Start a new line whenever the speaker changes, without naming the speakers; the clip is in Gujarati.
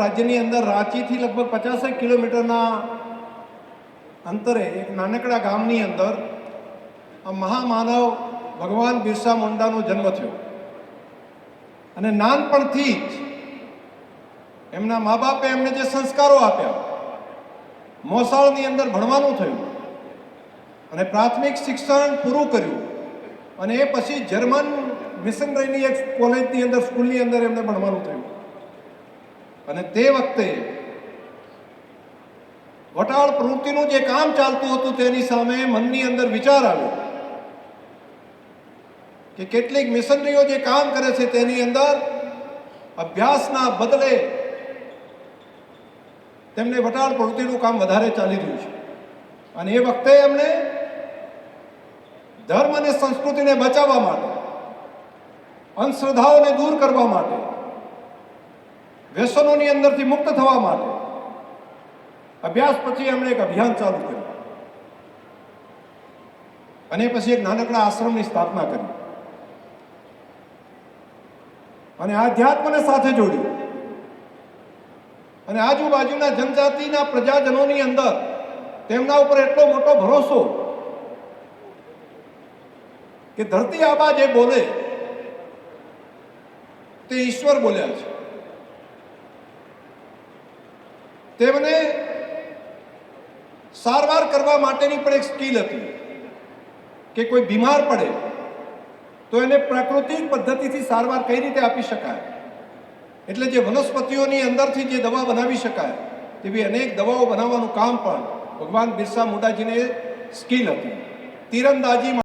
રાજ્યની અંદર રાંચીથી લગભગ 50 કિલોમીટરના અંતરે એક નાનકડા ગામની અંદર આ મહામાનવ ભગવાન બિરસા મુંડાનો જન્મ થયો અને નાનપણથી જ એમના મા બાપે એમને જે સંસ્કારો આપ્યા, મોસાળની અંદર ભણવાનું થયું અને પ્રાથમિક શિક્ષણ પૂરું કર્યું અને એ પછી જર્મન મિશનરીની એક કોલેજની અંદર, સ્કૂલની અંદર એમને ભણવાનું થયું. અને તે વખતે વટાળ પ્રવૃત્તિનું જે કામ ચાલતું હતું તેની સામે મનની અંદર વિચાર આવ્યો કે કેટલીક મિશનરીઓ જે કામ કરે છે તેની અંદર અભ્યાસના બદલે તેમને વટાળ પ્રવૃત્તિનું કામ વધારે ચાલી રહ્યું છે. અને એ વખતે એમણે ધર્મ અને સંસ્કૃતિને બચાવવા માટે, અંધશ્રદ્ધાઓને દૂર કરવા માટે, વ્યસનોની અંદરથી મુક્ત થવા માટે અભ્યાસ પછી એમણે એક અભિયાન ચાલુ કર્યું અને પછી એક નાનકડા આશ્રમની સ્થાપના કરી અને આધ્યાત્મને સાથે જોડ્યું અને આજુબાજુના જનજાતિના પ્રજાજનોની અંદર તેમના ઉપર એટલો મોટો ભરોસો કે ધરતી આબા જે બોલે તે ઈશ્વર બોલ્યા છે. તેમને સારવાર કરવા માટેની પણ એક સ્કિલ હતી કે કોઈ બીમાર પડે તો એને પ્રાકૃતિક પદ્ધતિથી સારવાર કઈ રીતે આપી શકાય, એટલે જે વનસ્પતિઓની અંદરથી જે દવા બનાવી શકાય તેવી અનેક દવાઓ બનાવવાનું કામ પણ ભગવાન બિરસા મુંડાજીને સ્કિલ હતી. તીરંદાજી